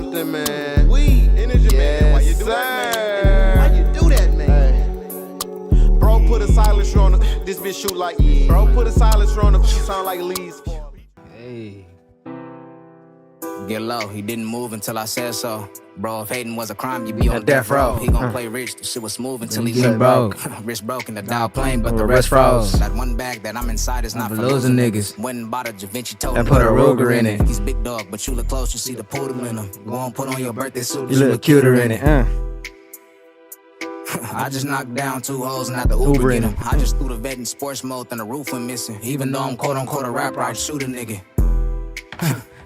something, man. Weed, energy, man. Why you do Sir. that, man? Why you do that, man? Bro, put a silencer on him. This bitch shoot like Bro, put a silencer on him. She sound like Lee's. Hey. Get low, he didn't move until I said so. Bro, if hating was a crime, you'd be on death row. He gon' play rich, the shit was smooth until he get broke. Wrist broken, the dial plain, but the rest froze. That one bag that I'm inside is not for losing niggas. Went and bought a Da Vinci tote and put a Ruger in it. He's big dog, but you look close, you see the poodle in him. Go on, put on your birthday suit, you look cuter in it. I just knocked down 2 hoes and had the Uber in them. I just threw the vet in sports mode, then the roof went missing. Even though I'm quote unquote a rapper, I'd shoot a nigga.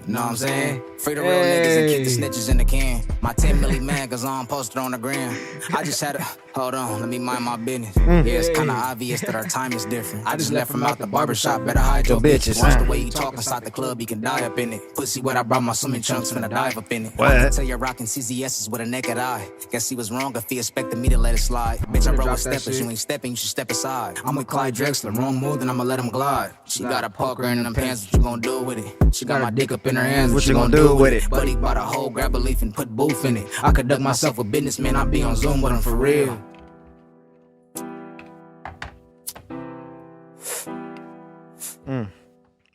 Know what I'm saying? Free the real niggas and keep the snitches in the can. My 10 milli man, cause I don't post it on the gram. I just had to, hold on, let me mind my business. Yeah, it's kinda obvious that our time is different. I just left from out the barbershop, better hide your bitches. Watch the way you talk inside the club, you can die up in it. Pussy wet, I brought my swimming trunks, finna dive up in it. I can tell you're rocking CZS's with a naked eye. Guess he was wrong if he expected me to let it slide. Bitch, I roll with steppers, you ain't stepping, you should step aside. I'm with Clyde Drexler, wrong move, then I'ma let him glide. She got a poker in them pants, what you gon' do with it? She got my dick up in her hands, what you gon' do with it? Buddy bought a whole, grab a leaf and put booth in it. I could duck myself with Bidness, man, I be on Zoom with him for real.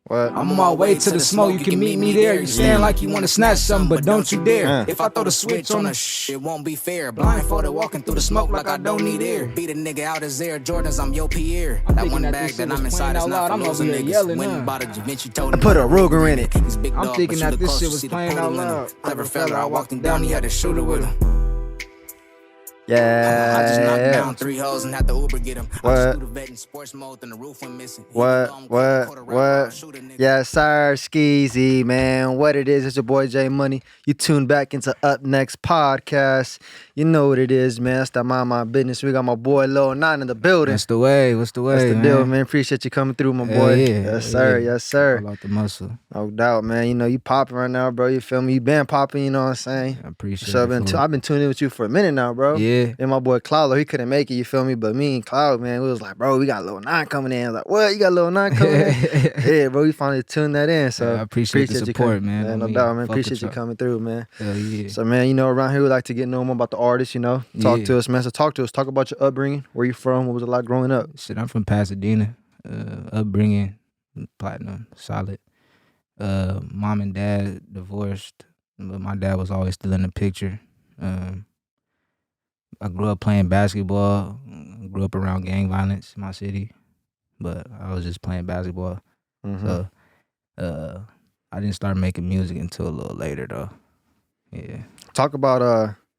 What? I'm on my way to the smoke, you can meet me there. You stand like you wanna snatch something, but don't you dare. If I throw the switch on the it won't be fair. Blindfolded walking through the smoke like I don't need air. Beat a nigga out his Air Jordans, I'm your Pierre. That one bag that I'm inside is not for losing niggas. Went and bought a Da Vinci tote and put a Ruger in it. I'm thinking that this shit was playing out loud. Clever fella, I walked him down, he had a shooter with him. Yeah. I just knocked down 3 hoes and had the Uber get him. What? I just threw the vet in sports mode, then the roof went missing. What? Yes, sir, Skeezy, man. What it is, it's your boy Jmoney. You tune back into Up Next Podcast. You know what it is, man. That's that Mind My Business. We got my boy Lil 9 in the building. What's the way? What's the way, That's the man? deal, man. Appreciate you coming through, my boy. Yes, sir. Yes, sir. All out the muscle. No doubt, man. You know, you popping right now, bro. You feel me? You been popping, you know what I'm saying? I appreciate So it. I've been tuning in with you for a minute now, bro. Yeah. And my boy Cloud, he couldn't make it, you feel me? But me and Cloud, man, we was like, bro, we got Lil 9 coming in. I was like, what? You got Lil 9 coming in? Yeah, bro, we finally tuned that in. So I appreciate the support, man. Yeah, no doubt, man. Appreciate you coming through, man. Hell yeah. So, man, you know, around here we like to get know more about the artists, you know. Talk to us, man. So talk to us. Talk about your upbringing. Where you from? What was it like growing up? Shit, I'm from Pasadena. Upbringing, platinum, solid. Mom and dad divorced, but my dad was always still in the picture. I grew up playing basketball. Grew up around gang violence in my city, but I was just playing basketball. So I didn't start making music until a little later, though. Yeah. Talk about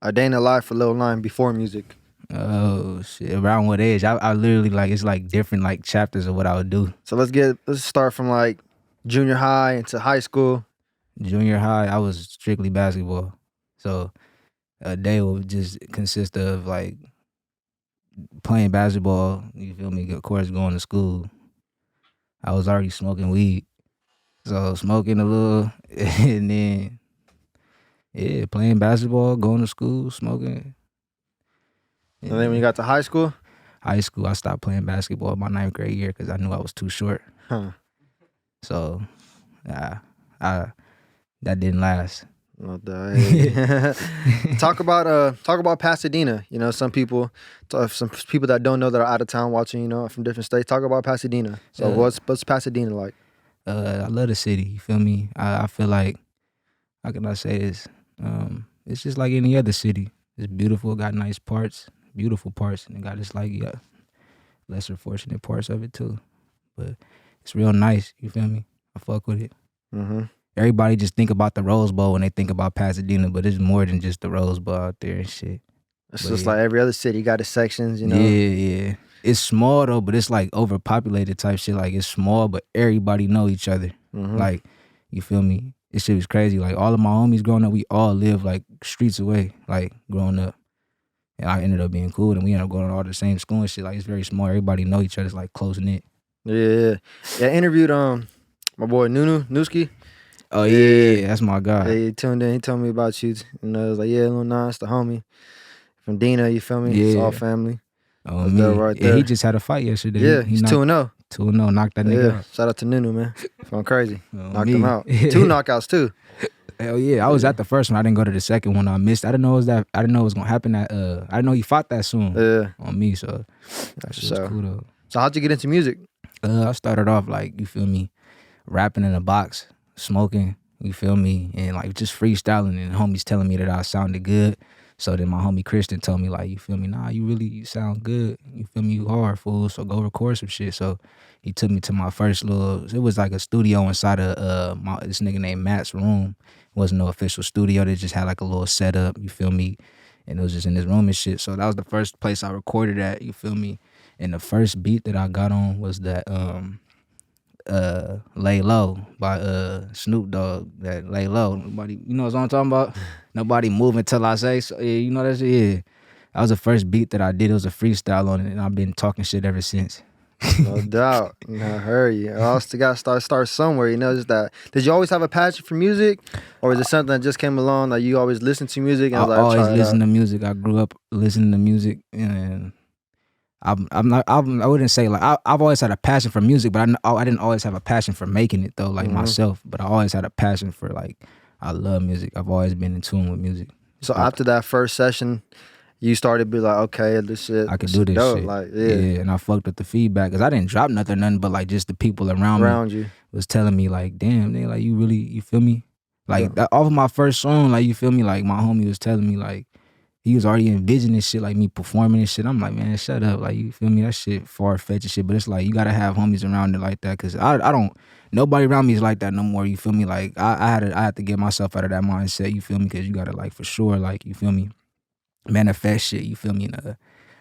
a day in the life for Lil 9 before music. Oh shit! Around what age? I literally it's like different like chapters of what I would do. So let's start from like junior high into high school. Junior high, I was strictly basketball. So a day would just consist of like playing basketball. You feel me? Of course, going to school. I was already smoking weed, so smoking a little, and then playing basketball, going to school, smoking. And then when you got to high school? High school, I stopped playing basketball my 9th grade year because I knew I was too short. So, that didn't last. No doubt. Talk about Pasadena. You know, some people that don't know that are out of town watching, you know, from different states. Talk about Pasadena. So what's Pasadena like? I love the city. You feel me? I feel like, how can I say this? It's just like any other city. It's beautiful, got nice parts, beautiful parts, and it got its like lesser fortunate parts of it too. But it's real nice. You feel me? I fuck with it. Everybody just think about the Rose Bowl when they think about Pasadena, but it's more than just the Rose Bowl out there and shit. It's just like every other city got its sections, you know? Yeah. It's small though, but it's like overpopulated type shit. Like it's small, but everybody know each other. Like, you feel me? This shit was crazy. Like all of my homies growing up, we all lived like streets away, like growing up. And I ended up being cool and we ended up going to all the same school and shit. Like it's very small. Everybody know each other. It's like close knit. Yeah. I interviewed my boy Newski. Oh yeah, that's my guy. Yeah, he tuned in. He told me about you. You know, it was like, yeah, Lil 9, it's the homie from Dina. You feel me? Yeah. It's all family. Oh Right yeah, there. he just had a fight yesterday. Yeah, he's 2-0. 2-0, knocked that nigga out. Shout out to Nunu, man. Going crazy. Knocked me. him out. 2 knockouts too. Hell yeah, I was at the first one. I didn't go to the second one. I missed. I didn't know it was gonna happen. I didn't know he fought that soon. On me, so that shit was cool though. So how'd you get into music? I started off like, you feel me, rapping in a box, smoking, you feel me, and like just freestyling, and homies telling me that I sounded good. So then my homie Christian told me like, you feel me, nah, you sound good. You feel me, you hard, fool. So go record some shit. So he took me to my first it was like a studio inside of this nigga named Matt's room. It wasn't no official studio. They just had like a little setup, you feel me? And it was just in his room and shit. So that was the first place I recorded at, you feel me? And the first beat that I got on was that Lay Low by Snoop Dogg. That Lay Low. Nobody, you know what I'm talking about? Nobody moving till I say so. Yeah, you know that shit? Yeah. That was the first beat that I did. It was a freestyle on it, and I've been talking shit ever since. No doubt. I heard you. I also got to start somewhere, you know, just that. Did you always have a passion for music? Or is it something that just came along, like you always listen to music? And I always listen to music. I grew up listening to music, and I wouldn't say like, I've always had a passion for music, but I didn't always have a passion for making it though, like myself. But I always had a passion for like, I love music. I've always been in tune with music. So after that first session, you started to be like, okay, this shit, I could do this shit. Like, yeah, and I fucked with the feedback because I didn't drop nothing, but like just the people around me you was telling me like, damn, they like, you feel me? Like off of my first song, like, you feel me? Like my homie was telling me like, he was already envisioning shit, like me performing and shit. I'm like, man, shut up. Like, you feel me? That shit far-fetched and shit. But it's like, you gotta have homies around it like that. Cause nobody around me is like that no more. You feel me? Like, I had to get myself out of that mindset. You feel me? Cause you gotta like, for sure, like, you feel me? Manifest shit. You feel me? And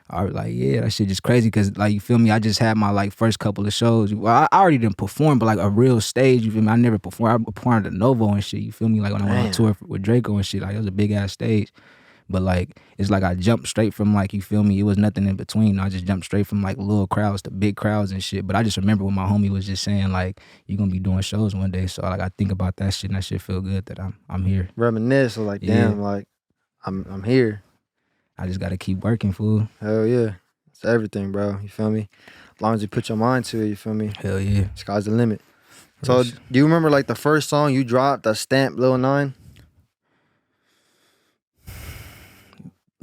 I was like, yeah, that shit just crazy. Cause like, you feel me? I just had my like first couple of shows. Well, I already didn't perform, but like a real stage. You feel me? I never performed. I performed at Novo and shit. You feel me? Like when I went on tour with Drakeo and shit. Like, it was a big ass stage. But like, it's like I jumped straight from like, you feel me? It was nothing in between. I just jumped straight from like little crowds to big crowds and shit. But I just remember when my homie was just saying like, you're gonna be doing shows one day. So like, I think about that shit and that shit feel good that I'm here. Reminisce, like, damn, like I'm here. I just gotta keep working, fool. Hell yeah. It's everything, bro. You feel me? As long as you put your mind to it, you feel me? Hell yeah. Sky's the limit. So do you remember like the first song you dropped, the Stamp Lil 9?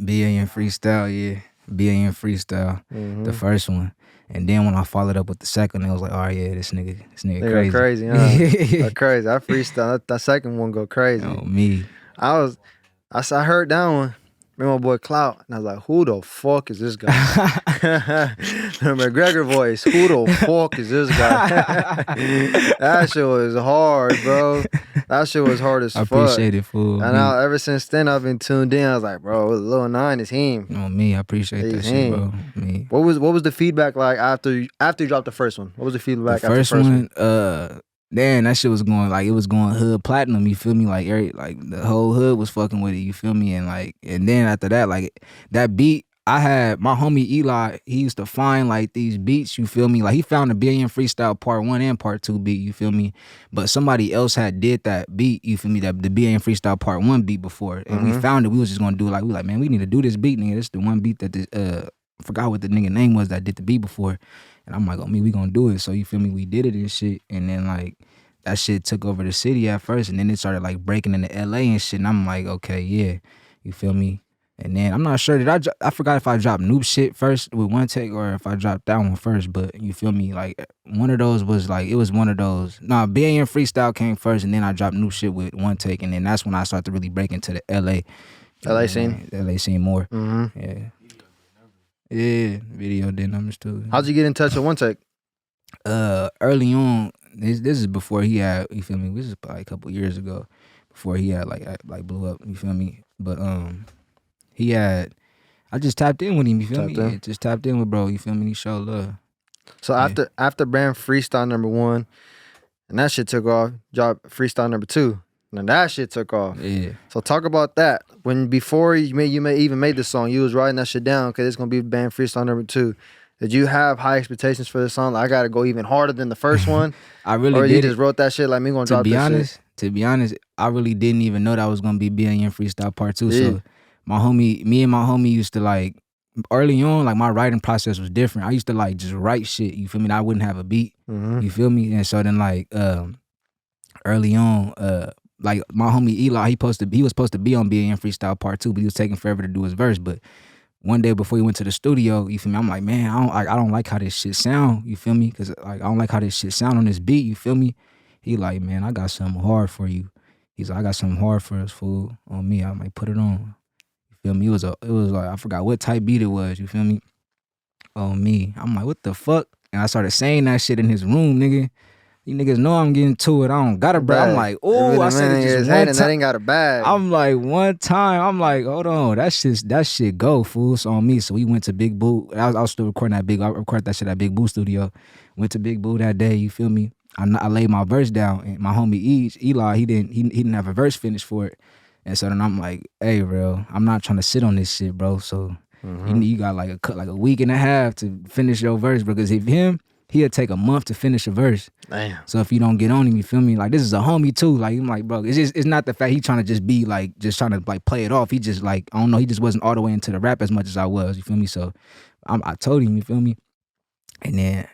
B.A.M Freestyle, yeah. B.A.M Freestyle, the first one. And then when I followed up with the second, it was like, oh yeah, this nigga crazy. Crazy, huh? Crazy. That freestyle, that second one go crazy. Oh, me. I heard that one. Remember my boy Clout, and I was like, who the fuck is this guy? McGregor voice, who the fuck is this guy? That shit was hard, bro. That shit was hard as fuck. I appreciate it, fool. And ever since then, I've been tuned in. I was like, bro, Lil 9 is him. Oh, me, I appreciate that shit, bro. Me. What was the feedback like after you dropped the first one? What was the feedback after the first one? Damn, that shit was going like, it was going hood platinum, you feel me? Like the whole hood was fucking with it, you feel me? And then after that, like that beat, I had my homie Eli, he used to find like these beats, you feel me? Like he found the B.A.M Freestyle Part 1 and Part 2 beat, you feel me? But somebody else had did that beat, you feel me? That the B.A.M Freestyle Part 1 beat before. And we found it, we was just gonna do it. Like, we like, man, we need to do this beat, nigga. This is the one beat that I forgot what the nigga name was that did the beat before. And I'm like, oh, me, we gonna do it. So you feel me? We did it and shit. And then like, that shit took over the city at first. And then it started like breaking into LA and shit. And I'm like, okay, yeah. You feel me? And then I'm not sure, I forgot if I dropped Noob shit first with One Take or if I dropped that one first. But you feel me? Like one of those was like, it was one of those. Nah, B.A.M Freestyle came first and then I dropped Noob shit with One Take. And then that's when I started to really break into the LA scene? LA scene more. Yeah. Yeah, video did numbers too. How'd you get in touch with One Take? Early on, this is before he had, you feel me? This is probably a couple years ago, before he had like blew up, you feel me? But he had, I just tapped in with him, you feel me? Yeah, just tapped in with bro, you feel me? He showed love. So after B.A.M Freestyle number 1, and that shit took off, dropped Freestyle number 2. And that shit took off. Yeah. So talk about that. Before you even made the song, you was writing that shit down because it's gonna be B.A.M Freestyle number 2. Did you have high expectations for this song? Like, I gotta go even harder than the first one. I really or did. You just wrote that shit like me gonna drop this shit? To be honest, I really didn't even know that was gonna be B.A.M Freestyle Part 2. Yeah. So me and my homie used to like early on, like my writing process was different. I used to like just write shit, you feel me? And I wouldn't have a beat, you feel me? And so then like early on, like my homie Eli, he was supposed to be on B.A.M Freestyle Part 2, but he was taking forever to do his verse. But one day before he went to the studio, you feel me? I'm like, man, I don't like how this shit sound, you feel me? Cause like I don't like how this shit sound on this beat, you feel me? He like, man, I got something hard for you. He's like, I got something hard for us, fool, on me. I'm like, put it on. You feel me? It was like, I forgot what type beat it was, you feel me? On me. I'm like, what the fuck? And I started saying that shit in his room, nigga. You niggas know I'm getting to it. I don't got it, bro. I'm like, oh, I said it just one time. That ain't got a bag. I'm like, one time. I'm like, hold on, that shit go, fool. So on me. So we went to Big Boo. I was still recording I recorded that shit at Big Boo studio. Went to Big Boo that day. You feel me? I laid my verse down, and my homie Eli, he didn't have a verse finished for it. And so then I'm like, hey, bro, I'm not trying to sit on this shit, bro. So you got like a week and a half to finish your verse, because if he'll take a month to finish a verse. Damn. So if you don't get on him, you feel me? Like, this is a homie too. Like, I'm like, bro, it's not the fact he trying to just be like, just trying to like play it off. He just like, I don't know, he just wasn't all the way into the rap as much as I was, you feel me? So I told him, you feel me? And then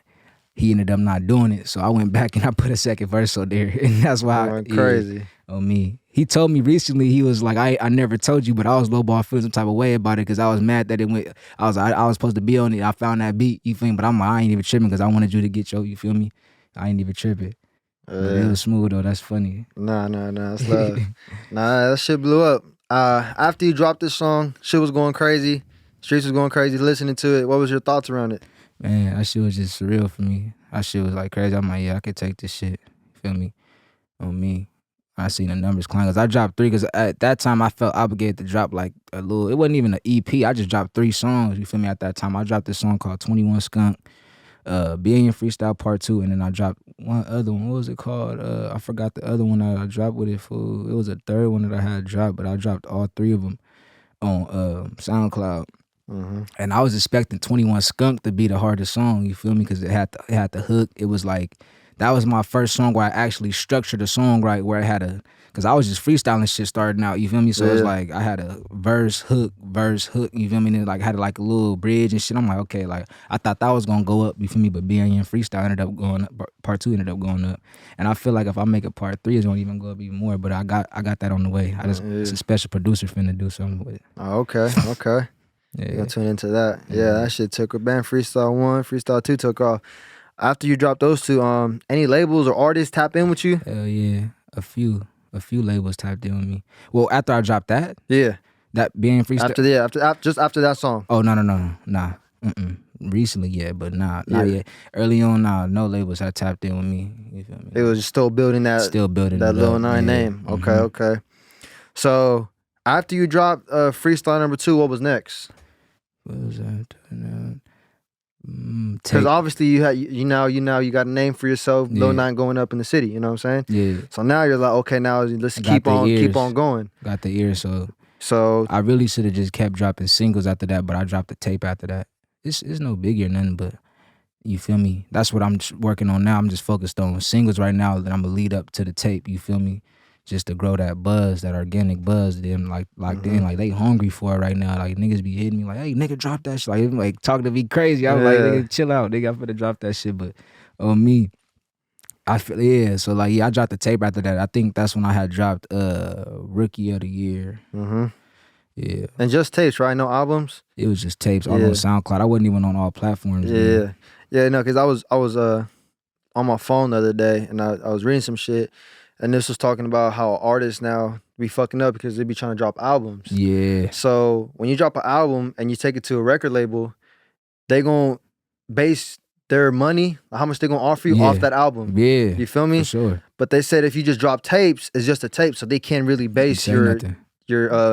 he ended up not doing it. So I went back and I put a second verse on there. And that's why I went crazy. On me. He told me recently, he was like, I never told you, but I was lowball feeling some type of way about it, because I was mad that it went, I was supposed to be on it. I found that beat, you feel me? But I'm like, I ain't even tripping, because I wanted you to get you feel me? I ain't even tripping. It was smooth though, that's funny. Nah, it's love. Nah, that shit blew up. After you dropped this song, shit was going crazy. Streets was going crazy listening to it. What was your thoughts around it? Man, that shit was just surreal for me. That shit was like crazy. I'm like, yeah, I could take this shit, you feel me? On me. I seen the numbers climb, because I dropped 3, because at that time I felt obligated to drop like a little, it wasn't even an EP, I just dropped 3 songs, you feel me? At that time I dropped this song called 21 Skunk, B.A.M Freestyle Part 2, and then I dropped one other one. What was it called? I forgot the other one that I dropped with it, fool. It was a third one that I had dropped, but I dropped all 3 of them on SoundCloud. And I was expecting 21 Skunk to be the hardest song, you feel me? Because it had the hook. It was like, that was my first song where I actually structured a song right, where I had because I was just freestyling shit starting out, you feel me? So it was like, I had a verse, hook, you feel me? And then like had like a little bridge and shit. I'm like, okay, like I thought that was gonna go up, you feel me? But B.A.M Freestyle ended up going up, Part 2 ended up going up. And I feel like if I make a Part 3, it's gonna even go up even more. But I got that on the way. It's a special producer finna do something with it. Oh, okay. Yeah. You gotta tune into that. Yeah, that shit took a B.A.M Freestyle 1, Freestyle 2 took off. After you dropped those 2, any labels or artists tap in with you? Hell yeah, a few labels tapped in with me. Well, after I dropped that, yeah, that B.A.M Freestyle. Just after that song. Oh no, nah. Recently, yeah, but not yet. Early on, no labels had tapped in with me. You feel me? It was just still building that Lil 9 name. Okay. So after you dropped Freestyle number 2, what was next? What was that? Because obviously you got a name for yourself, Lil 9 going up in the city, you know what I'm saying? Yeah. So now you're like, okay, now let's keep on going. Got the ear, so I really should have just kept dropping singles after that, but I dropped the tape after that. It's no biggie or nothing, but you feel me? That's what I'm working on now. I'm just focused on singles right now, that I'm gonna lead up to the tape, you feel me? Just to grow that buzz, that organic buzz, them like they hungry for it right now. Like niggas be hitting me like, hey nigga, drop that shit. Like talking to me crazy. I'm like, nigga, chill out, nigga. I'm finna drop that shit. But on me, I feel so like I dropped the tape after that. I think that's when I had dropped Rookie of the Year. Yeah. And just tapes, right? No albums? It was just tapes all on SoundCloud. I wasn't even on all platforms. Yeah, no, because I was on my phone the other day and I was reading some shit. And this was talking about how artists now be fucking up because they be trying to drop albums. Yeah. So when you drop an album and you take it to a record label, they gonna base their money, how much they gonna offer you off that album. Yeah. You feel me? For sure. But they said if you just drop tapes, it's just a tape, so they can't really base your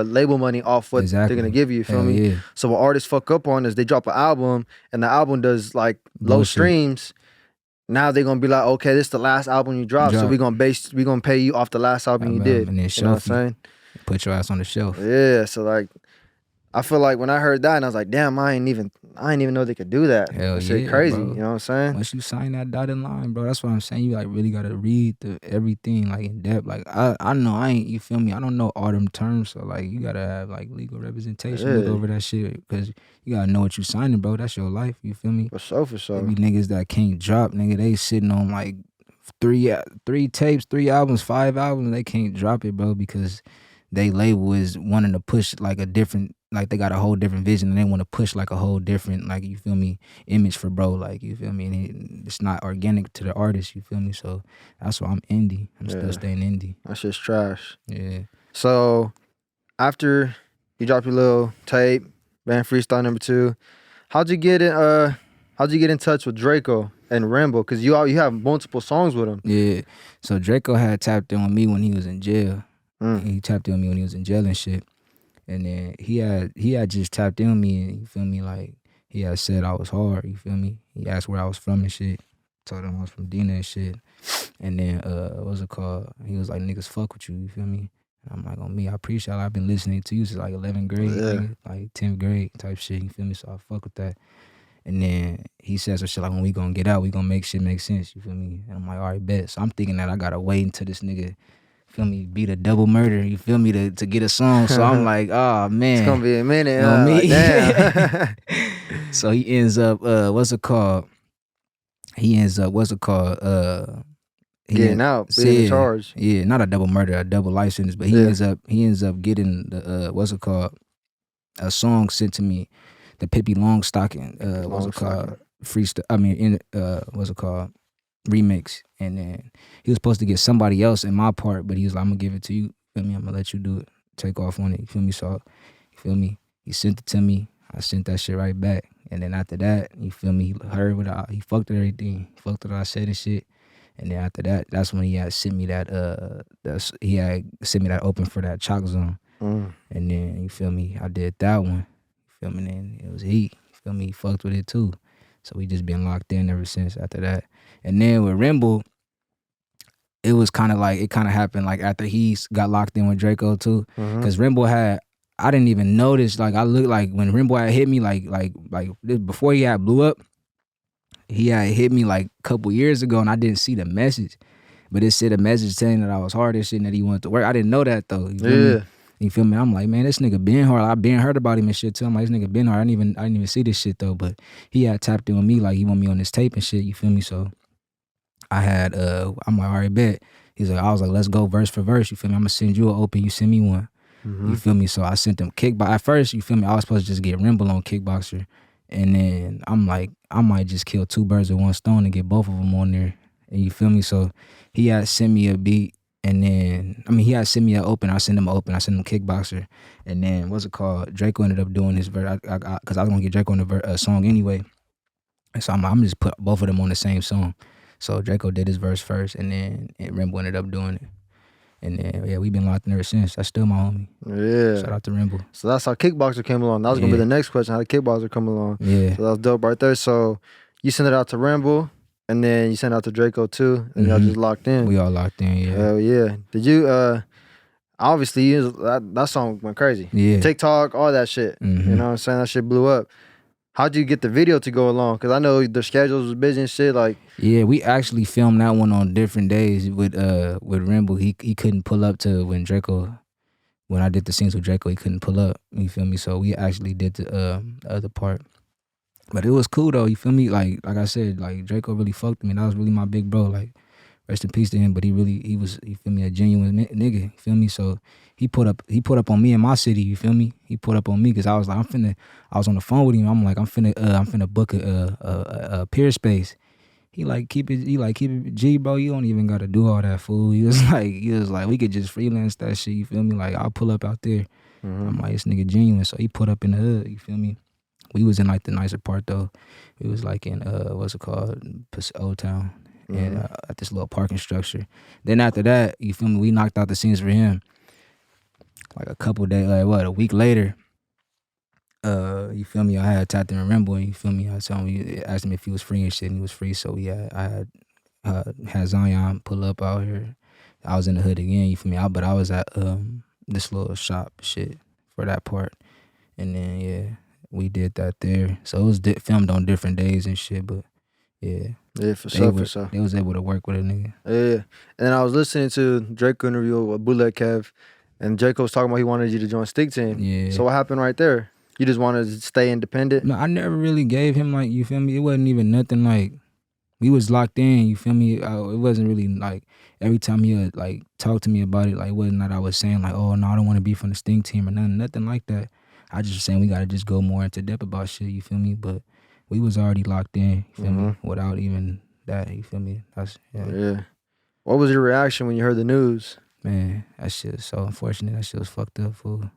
label money off what they're gonna give you. Feel me? Yeah. So what artists fuck up on is they drop an album and the album does like low streams. Now they're gonna be like, okay, this is the last album you dropped, so we gonna pay you off the last album you did. And then you know what I'm saying? Put your ass on the shelf. Yeah, so like I feel like when I heard that, and I was like, damn, I ain't even know they could do that. Hell That shit yeah, crazy. bro. You know what I'm saying? Once you sign that dotted line, bro, that's what I'm saying. You like really gotta read everything like in depth. Like I know I ain't, you feel me? I don't know all them terms, so like you gotta have like legal representation, look Yeah. over that shit, because you gotta know what you signing, bro. That's your life. You feel me? For sure. There be niggas that can't drop, nigga. They sitting on like three tapes, 3 albums, 5 albums. They can't drop it, bro, because they label is wanting to push like a different, like they got a whole different vision and they want to push like a whole different, like, you feel me, image for bro, like, you feel me, and it's not organic to the artist, you feel me. So that's why I'm indie. I'm still staying indie. That shit's trash. Yeah. So after you drop your little tape, B.A.M Freestyle #2, how'd you get in touch with Drakeo and Remble? Cause you have multiple songs with him. Yeah. So Drakeo had tapped in on me when he was in jail. He tapped in on me when he was in jail and shit. And then he had just tapped in on me, and you feel me, like he had said I was hard, you feel me. He asked where I was from and shit. Told him I was from Dina and shit. And then what's it called? He was like, niggas fuck with you, you feel me? And I'm like, on me, I appreciate it. I've been listening to you since like 11th grade, nigga, like 10th grade type shit, you feel me? So I fuck with that. And then he said some shit like, when we gonna get out, we gonna make shit make sense, you feel me? And I'm like, all right, bet. So I'm thinking that I gotta wait until this nigga, feel me, beat a double murder, you feel me, to get a song. So I'm like, oh man, It's gonna be a minute. You know me? Like, damn. So he ends up Getting out, being in charge. Yeah, not a double murder, a double life sentence, but he ends up getting the a song sent to me, the Pippi Longstocking remix. And then he was supposed to get somebody else in my part, but he was like, I'm gonna give it to you, feel me, I'm gonna let you do it, take off on it, you feel me. So you feel me, he sent it to me, I sent that shit right back. And then after that, you feel me, he heard what he fucked with everything, he fucked with what I said and shit. And then after that, that's when he had sent me that open for that Chalk Zone. And then, you feel me, I did that one, you feel me, and then it was heat, you feel me, he fucked with it too. So we just been locked in ever since after that. And then with Remble, it was kind of like, it kind of happened like after he got locked in with Drakeo too. Because Remble I didn't even notice, like I looked like when Remble had hit me, like before he had blew up, he had hit me like a couple years ago and I didn't see the message. But it said a message saying that I was hard and shit and that he wanted to work. I didn't know that though. You feel me? You feel me? I'm like, man, this nigga been hard. I been heard about him and shit too. I'm like, this nigga been hard. I didn't even see this shit though. But he had tapped in on me, like he want me on this tape and shit. You feel me? So I had I'm like, all right, bet. I was like, let's go verse for verse. You feel me? I'm gonna send you an open. You send me one. You feel me? So I sent him Kickboxer. At first, you feel me, I was supposed to just get Remble on Kickboxer. And then I'm like, I might just kill 2 birds with 1 stone and get both of them on there. And you feel me? So he had sent me a beat. And then, he had sent me an open. I sent him an open. I sent him Kickboxer. And then, Drakeo ended up doing his verse. Because I was going to get Drakeo on the song anyway. And so I'm just put both of them on the same song. So Drakeo did his verse first. And then Remble ended up doing it. And then, yeah, we've been locked in ever since. That's still my homie. Yeah. Shout out to Remble. So that's how Kickboxer came along. That was going to be the next question. How did Kickboxer come along? Yeah. So that was dope right there. So you sent it out to Remble, and then you sent it out to Drakeo too, and y'all just locked in. We all locked in, yeah. Hell yeah. Did you, obviously, that song went crazy. Yeah. TikTok, all that shit. You know what I'm saying? That shit blew up. How'd you get the video to go along? Because I know the schedules was busy and shit. Like, yeah, we actually filmed that one on different days with Remble. He couldn't pull up to when I did the scenes with Drakeo, he couldn't pull up. You feel me? So we actually did the other part. But it was cool though. You feel me? Like I said, like Drakeo really fucked me. That was really my big bro. Like, rest in peace to him. But he was, you feel me, a genuine nigga. You feel me? So he put up on me in my city. You feel me? He put up on me because I was like, I was on the phone with him. I'm like, I'm finna book a peer space. He keep it G, bro. You don't even gotta do all that, fool. He was like, we could just freelance that shit. You feel me? Like, I'll pull up out there. I'm like, this nigga genuine. So he put up in the hood. You feel me? We was in like the nicer part though. It was like in Old Town, and at this little parking structure. Then after that, you feel me? We knocked out the scenes for him. Like a couple days, a week later. You feel me? I had tapped in Remble, and you feel me? I asked him if he was free and shit, and he was free. So I had Zion pull up out here. I was in the hood again. You feel me? But I was at this little shop shit for that part. And then yeah, we did that there. So it was filmed on different days and shit. But yeah, for sure. They was able to work with a nigga. Yeah, and then I was listening to Draco interview with Bootleg Kev, and Draco was talking about he wanted you to join StincTeam. Yeah. So what happened right there? You just wanted to stay independent? No, I never really gave him like, you feel me? It wasn't even nothing like, we was locked in, you feel me? It wasn't really like, every time he would like talk to me about it, like it wasn't that I was saying like, oh no, I don't want to be from the StincTeam or nothing like that. I just was saying we gotta just go more into depth about shit, you feel me? But we was already locked in, you feel me? Without even that, you feel me? That's yeah. What was your reaction when you heard the news? Man, that shit was so unfortunate. That shit was fucked up, fool.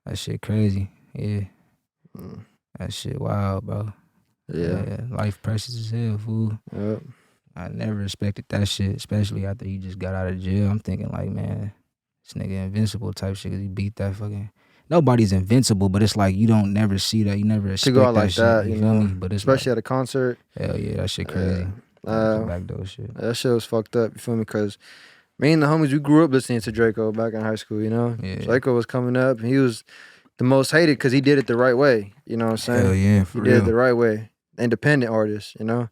That shit crazy. Yeah. That shit wild, bro. Yeah. Life precious as hell, fool. Yep. I never expected that shit, especially after you just got out of jail. I'm thinking like, man, this nigga invincible type shit, 'cause he beat that fucking... Nobody's invincible, but it's like you don't never see that. You never expect to go out that like shit, that, you you feel know? me? But it's especially like, at a concert. Hell yeah, that shit crazy. Backdoor shit. That shit was fucked up, you feel me? Because me and the homies, we grew up listening to Draco back in high school, you know? Yeah. Draco was coming up, and he was the most hated because he did it the right way, you know what I'm saying? Hell yeah, for he real. did it the right way. Independent artist, you know?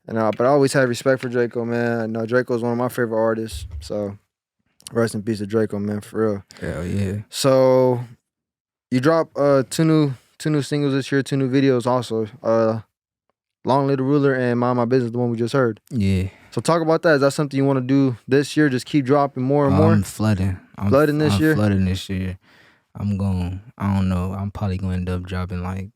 And but I always had respect for Draco, man. I know Draco's one of my favorite artists, so rest in peace to Draco, man, for real. Hell yeah. So you dropped two new singles this year, 2 new videos also. Long Little Ruler and Mind My Business, the one we just heard. Yeah. So talk about that. Is that something you want to do this year? Just keep dropping more and more? I'm flooding. I'm flooding this year? Flooding this year. I don't know. I'm probably going to end up dropping like,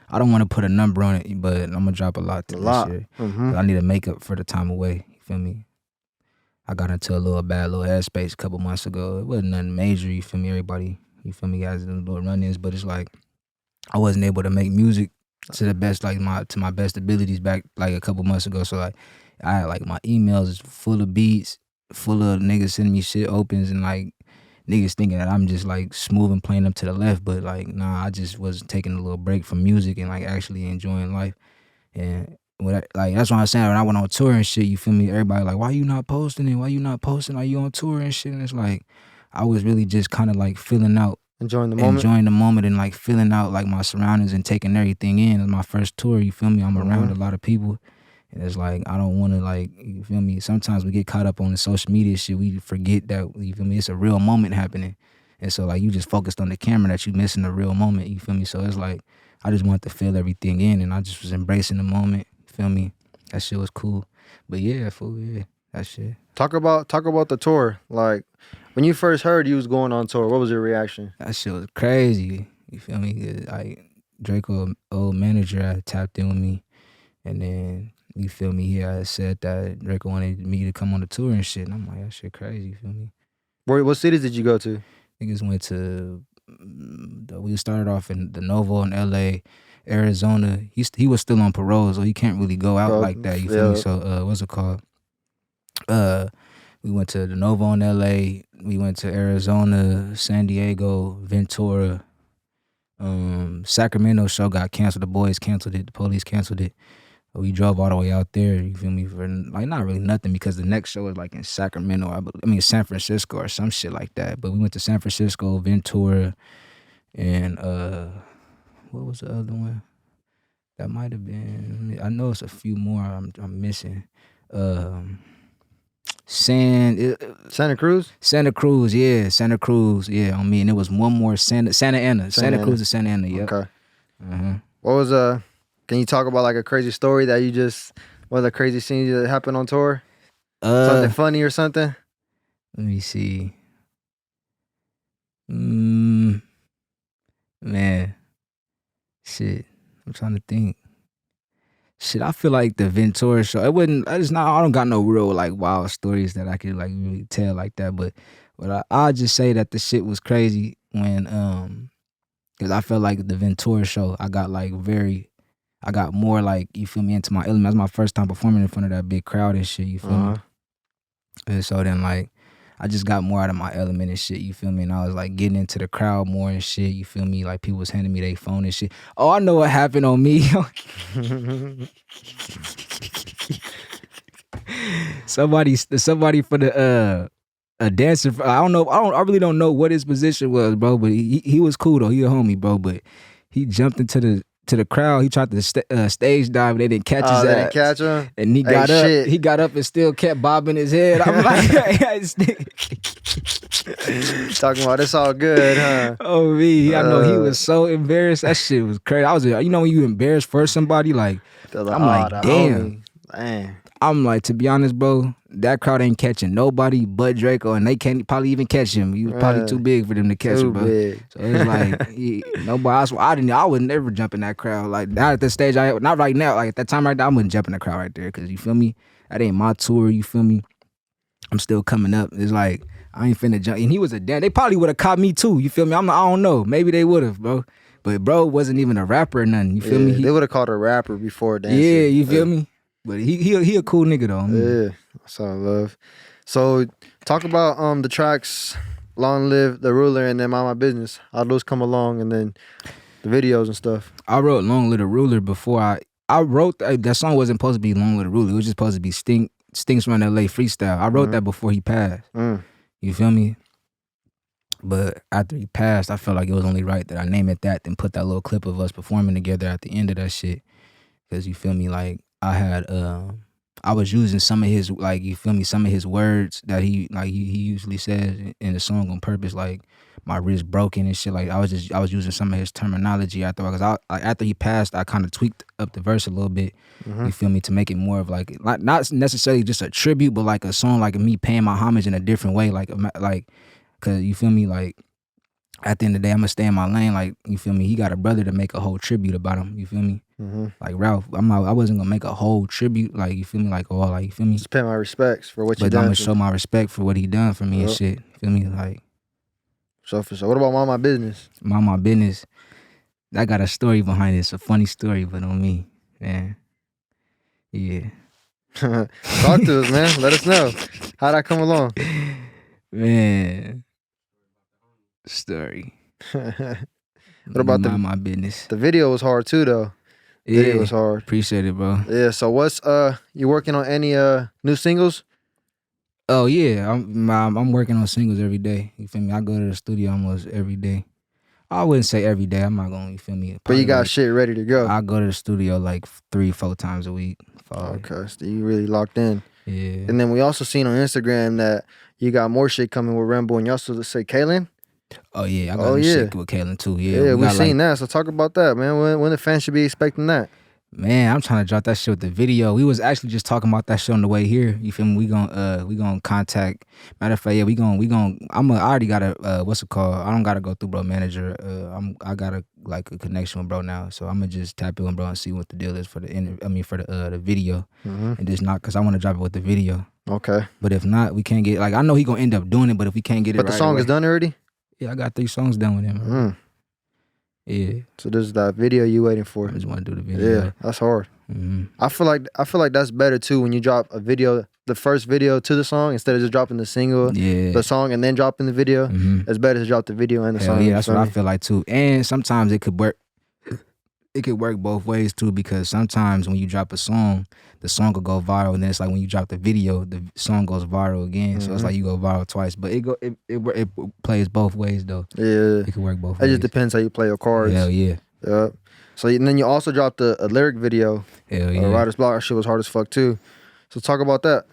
I don't want to put a number on it, but I'm going to drop a lot this year. I need to make up for the time away. You feel me? I got into a little bad little headspace a couple months ago. It wasn't nothing major, you feel me? Everybody, you feel me, guys, little run-ins, but it's like, I wasn't able to make music to the best, like to my best abilities back like a couple months ago. So like, I had like my emails is full of beats, full of niggas sending me shit opens and like niggas thinking that I'm just like smooth and playing them to the left. But like, nah, I just was taking a little break from music and like actually enjoying life. And like that's what I'm saying. When I went on tour and shit, you feel me? Everybody like, why you not posting it? Why you not posting? Are you on tour and shit? And it's like, I was really just kind of like feeling out. Enjoying the moment And like feeling out like my surroundings and taking everything in. It's my first tour, you feel me? I'm around a lot of people. And it's like, I don't want to like, you feel me? Sometimes we get caught up on the social media shit. We forget that, you feel me? It's a real moment happening. And so like, you just focused on the camera that you missing the real moment, you feel me? So it's like, I just wanted to feel everything in and I just was embracing the moment, you feel me? That shit was cool. But yeah, fool, yeah, that shit. Talk about the tour. Like, when you first heard you was going on tour, what was your reaction? That shit was crazy. You feel me? Like Draco, old manager, had tapped in with me, and then you feel me? He had said that Draco wanted me to come on the tour and shit. And I'm like, that shit crazy. You feel me? What cities did you go to? Niggas went to. We started off in the Novo in L.A., Arizona. He was still on parole, so he can't really go out like that. You feel me? So what's it called? We went to the Novo in L.A., we went to Arizona, San Diego, Ventura. Sacramento show got canceled. The boys canceled it. The police canceled it. We drove all the way out there, you feel me, for like not really nothing because the next show was like in Sacramento, I mean San Francisco or some shit like that. But we went to San Francisco, Ventura, and what was the other one? That might have been, I know it's a few more I'm missing. Santa Cruz? Santa Cruz, yeah, on me. And it was one more Santa Ana. Santa Cruz and Santa Ana, yep. Okay. What was can you talk about like a crazy story that you just, one of the crazy scenes that happened on tour? Something funny or something? Let me see. Man. Shit. I'm trying to think. Shit, I feel like the Ventura show, I don't got no real like wild stories that I could like really tell like that, but I'll just say that the shit was crazy when cause I felt like the Ventura show, I got more like, you feel me, into my element. That's my first time performing in front of that big crowd and shit, you feel me? And so then like, I just got more out of my element and shit, you feel me? And I was like getting into the crowd more and shit, you feel me? Like people was handing me their phone and shit. Oh, I know what happened on me. Somebody for the a dancer. I don't know. I really don't know what his position was, bro. But he was cool though. He a homie, bro. But he jumped into the crowd. He tried to stage dive. They didn't catch his ass. They didn't catch him. And he got up. Shit. He got up and still kept bobbing his head. I'm like, talking about it's all good, huh? Oh me, I know he was so embarrassed. That shit was crazy. I was, you know, when you embarrassed for somebody, like I'm like, damn. I'm like, to be honest, bro, that crowd ain't catching nobody but Drakeo, and they can't probably even catch him. He was probably too big for them to catch him, bro. Big. So it's like nobody. I would never jump in that crowd. Like not at the stage, not right now. Like at that time right now, I wouldn't jump in the crowd right there because you feel me. That ain't my tour. You feel me? I'm still coming up. It's like I ain't finna jump. And he was a damn. They probably would have caught me too. You feel me? I don't know. Maybe they would have, bro. But bro wasn't even a rapper or nothing. You feel me? They would have called a rapper before dancing. Yeah, you feel me? But he a cool nigga though. Yeah, that's all I love. So talk about the tracks Long Live the Ruler and then Mind My Business. How those come along and then the videos and stuff. I wrote Long Live the Ruler before I wrote that song wasn't supposed to be Long Live the Ruler. It was just supposed to be Stink's Run LA Freestyle. I wrote that before he passed. You feel me? But after he passed, I felt like it was only right that I name it that, then put that little clip of us performing together at the end of that shit. Cause you feel me, like I was using some of his, like, you feel me, some of his words that he usually says in the song on purpose, like my wrist broken and shit. Like I was using some of his terminology after after he passed, I kind of tweaked up the verse a little bit. You feel me, to make it more of like not necessarily just a tribute, but like a song, like me paying my homage in a different way, like cause you feel me, like at the end of the day, I'm gonna stay in my lane. Like, you feel me? He got a brother to make a whole tribute about him. You feel me? Like Ralph, I wasn't gonna make a whole tribute. Like, you feel me? Like, oh, like, you feel me? Just pay my respects for what you done. But I'm gonna show my respect for what he done for me and shit. You feel me? Like, so for sure. What about Mind My Business? Mind My Business. That got a story behind it. It's a funny story, but on me, man. Yeah. Talk to us, man. Let us know. How'd I come along? Man. Story. What about Mind My Business? The video was hard too, though. Yeah, video was hard. Appreciate it, bro. Yeah. So what's you working on any new singles? Oh yeah, I'm working on singles every day. You feel me? I go to the studio almost every day. I wouldn't say every day. I'm not gonna, you feel me? But you got shit ready to go. I go to the studio like 3-4 times a week. 5. Okay, so you really locked in. Yeah. And then we also seen on Instagram that you got more shit coming with Remble, and you also say Kaylin. Oh yeah, I got shit with Kaylin too. Yeah, we seen that. So talk about that, man. When the fans should be expecting that? Man, I'm trying to drop that shit with the video. We was actually just talking about that shit on the way here. You feel me? We gonna contact. Matter of fact, yeah, I already got a what's it called? I don't gotta go through bro manager. I got a connection with bro now, so I'm gonna just tap in bro and see what the deal is for the video, and just not because I want to drop it with the video. Okay. But if not, we can't get, like, I know he gonna end up doing it, but if we can't get it, but the song is done already. Yeah, I got 3 songs done with him. Yeah. So this is that video you waiting for. I just want to do the video. Yeah, that's hard. I feel like that's better too when you drop a video, the first video to the song, instead of just dropping the single, the song, and then dropping the video. It's better to drop the video and the song. Yeah, that's what I feel like too. And sometimes it could work. It could work both ways too, because sometimes when you drop a song, the song will go viral, and then it's like when you drop the video, the song goes viral again. So it's like you go viral twice, but it plays both ways though. Yeah, it could work both ways. It just depends how you play your cards. Hell yeah. Yeah. So and then you also dropped a lyric video. Hell yeah. Writer's Block. That shit was hard as fuck too. So talk about that.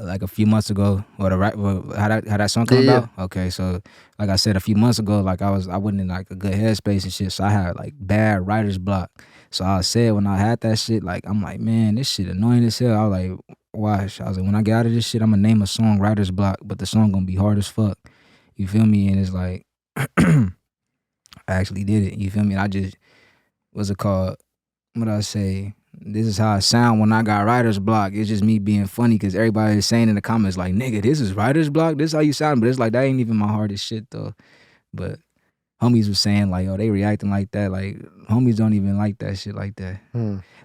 Like a few months ago, how that song come about? Okay, so like I said, a few months ago, like I wasn't in like a good headspace and shit, so I had like bad writer's block. So I said when I had that shit, like I'm like, man, this shit annoying as hell. I was like, watch. I was like, when I get out of this shit, I'm gonna name a song Writer's Block, but the song gonna be hard as fuck. You feel me? And it's like, I actually did it. You feel me? And I just, what's it called? What I say? This is how I sound when I got writer's block. It's just me being funny because everybody is saying in the comments like, nigga, this is writer's block. This is how you sound. But it's like, that ain't even my hardest shit though. But homies was saying like, oh, they reacting like that. Like, homies don't even like that shit like that.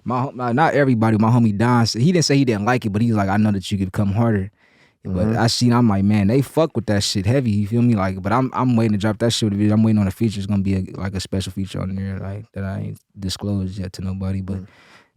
Not everybody. My homie Don, he didn't say he didn't like it, but he's like, I know that you could come harder. But I'm like, man, they fuck with that shit heavy. You feel me? Like, but I'm waiting to drop that shit with the video. I'm waiting on a feature. It's gonna be a special feature on there, like that I ain't disclosed yet to nobody, but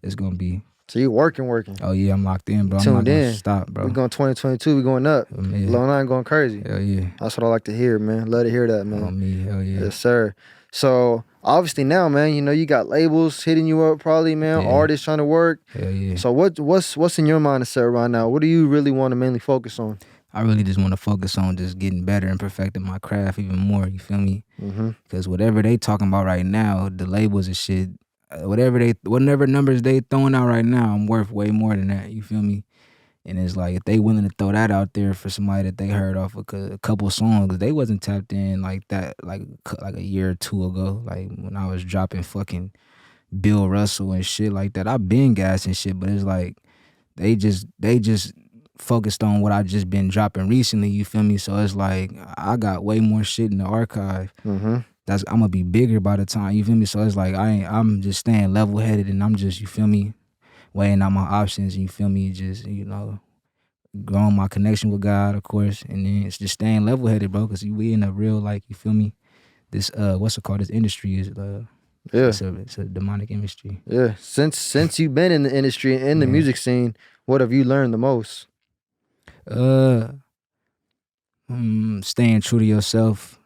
it's gonna be. So you working. Oh yeah, I'm locked in, bro. I'm Tuned not gonna in. stop, bro. We going 2022. We going up. Yeah. Lil 9 going crazy. Hell yeah. That's what I like to hear, man. Love to hear that, man. On me, hell yeah. Yes, sir. So obviously now, man, you know you got labels hitting you up, probably, man. Yeah. Artists trying to work. Hell yeah. So what's in your mindset right now? What do you really want to mainly focus on? I really just want to focus on just getting better and perfecting my craft even more. You feel me? Because whatever they talking about right now, the labels and shit, whatever numbers they throwing out right now, I'm worth way more than that. You feel me? And it's like if they willing to throw that out there for somebody that they heard off a couple songs, they wasn't tapped in like that like a year or two ago. Like when I was dropping fucking Bill Russell and shit like that. I've been gas and shit, but it's like they just focused on what I just been dropping recently. You feel me? So it's like I got way more shit in the archive. I'm gonna be bigger by the time, you feel me? So it's like I'm just staying level headed and I'm just, you feel me, weighing out my options, and you feel me, just, you know, growing my connection with God, of course, and then it's just staying level headed, bro, because we in a real, like, you feel me, this what's it called, this industry is it's a demonic industry. Yeah. Since you've been in the industry and in the music scene, what have you learned the most? Staying true to yourself.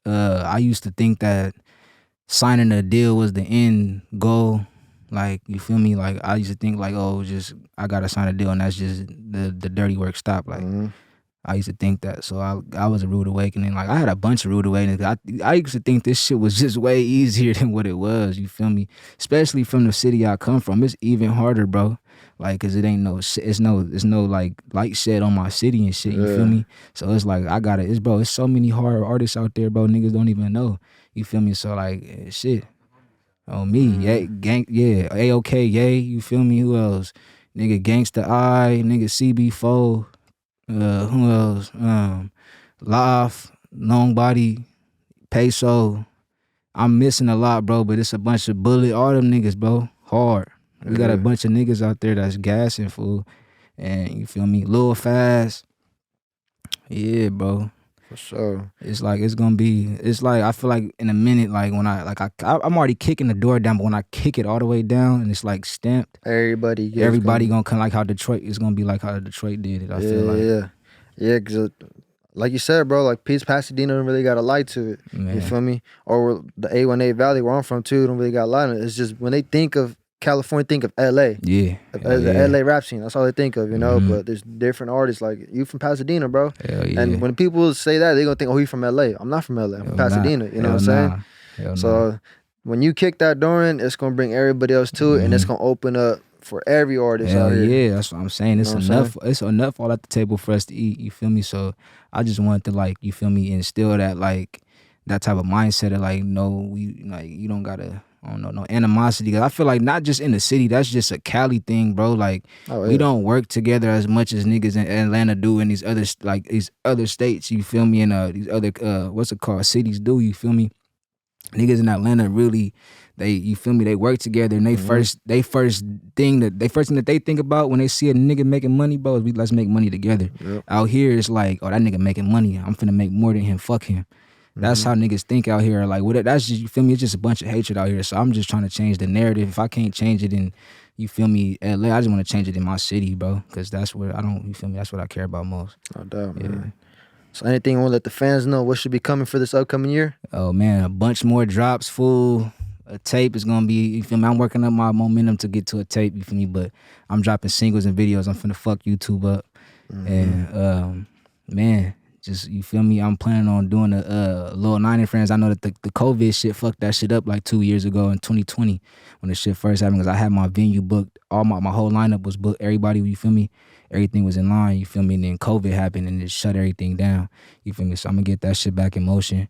I used to think that signing a deal was the end goal. Like, you feel me? Like, I used to think like, oh, just I gotta sign a deal and that's just the dirty work stop. Like, I used to think that. So I was a rude awakening. Like, I had a bunch of rude awakenings. I used to think this shit was just way easier than what it was. You feel me? Especially from the city I come from. It's even harder, bro. Like, cause it ain't it's no like light shed on my city and shit. You feel me? So it's like it's so many hard artists out there, bro. Niggas don't even know. You feel me? So like, shit. On me, AOK, yay, you feel me? Who else? Nigga Gangsta I, nigga CB4, who else? Loft, Long Body, Peso. I'm missing a lot, bro, but it's a bunch of Bullet, all them niggas, bro. Hard. We got a bunch of niggas out there that's gassing, fool. And you feel me? Lil Fast. Yeah, bro. For sure. It's like it's like I feel like in a minute, like when I'm already kicking the door down, but when I kick it all the way down and it's like stamped, everybody gonna come like how Detroit is gonna be like how Detroit did it. I feel like because like you said, bro, like Pasadena don't really got a light to it. Man. You feel me? Or the 818 Valley where I'm from too don't really got a light on it. It's just when they think of California, think of LA. The LA rap scene. That's all they think of, you know. But there's different artists. Like, you from Pasadena, bro. And when people say that, they're gonna think, oh, you from LA. I'm not from LA. I'm from Pasadena. You know what I'm saying? So when you kick that door in, it's gonna bring everybody else to it, and it's gonna open up for every artist out here. Yeah, that's what I'm saying. It's enough. It's enough all at the table for us to eat. You feel me? So I just wanted to, like, you feel me, instill that, like, that type of mindset of like, no, you don't gotta. I don't know, no animosity. Cause I feel like not just in the city, that's just a Cali thing, bro. Like, we don't work together as much as niggas in Atlanta do in these other states, you feel me, and these other cities do, you feel me. Niggas in Atlanta really, you feel me, they work together, and they first thing that they think about when they see a nigga making money, bro, is let's make money together. Out here it's like, oh, that nigga making money, I'm finna make more than him, fuck him. That's how niggas think out here. Like, that's just, you feel me, it's just a bunch of hatred out here. So I'm just trying to change the narrative. If I can't change it in, you feel me, LA, I just want to change it in my city, bro. Because that's where you feel me, that's what I care about most. No doubt, man. So anything you want to let the fans know, what should be coming for this upcoming year? Oh, man, a bunch more drops, fool. A tape is going to be, you feel me, I'm working up my momentum to get to a tape, you feel me, but I'm dropping singles and videos. I'm finna fuck YouTube up. And, man, just, you feel me, I'm planning on doing a Lil 9 and Friends. I know that the COVID shit fucked that shit up like 2 years ago in 2020 when the shit first happened, because I had my venue booked. All my whole lineup was booked. Everybody, you feel me, everything was in line, you feel me, and then COVID happened and it shut everything down, you feel me. So I'm gonna get that shit back in motion.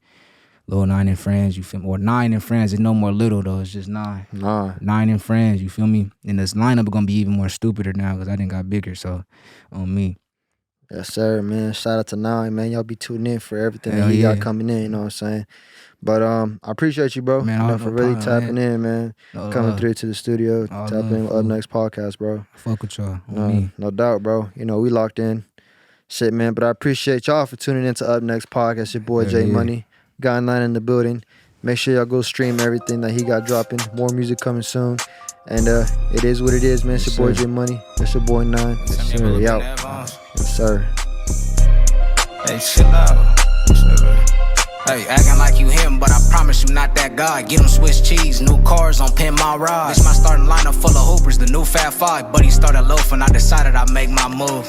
Lil 9 and Friends, you feel me, or 9 and Friends. It's no more little though, it's just 9. 9 and Friends, you feel me. And this lineup is gonna be even more stupider now because I done got bigger, so on me. Yes, sir, man. Shout out to 9, man. Y'all be tuning in for everything that you got coming in, you know what I'm saying? But I appreciate you, bro, man, for really tapping in, man. Coming through to the studio, tapping in with Up Next Podcast, bro. Fuck with y'all. No doubt, bro. You know, we locked in. Shit, man. But I appreciate y'all for tuning in to Up Next Podcast. Your boy, Jmoney. Guy 9 in the building. Make sure y'all go stream everything that he got dropping. More music coming soon. And it is what it is, man. It's your boy Jmoney. That's your boy 9. Yes, sir. We out. Yes, sir. Hey, chill out. Hey, acting like you him, but I promise you not that guy. Get him Swiss cheese, new cars on Pin My Ride. This my starting lineup full of hoopers, the new Fat Five. Buddy started loafing, I decided I'd make my move.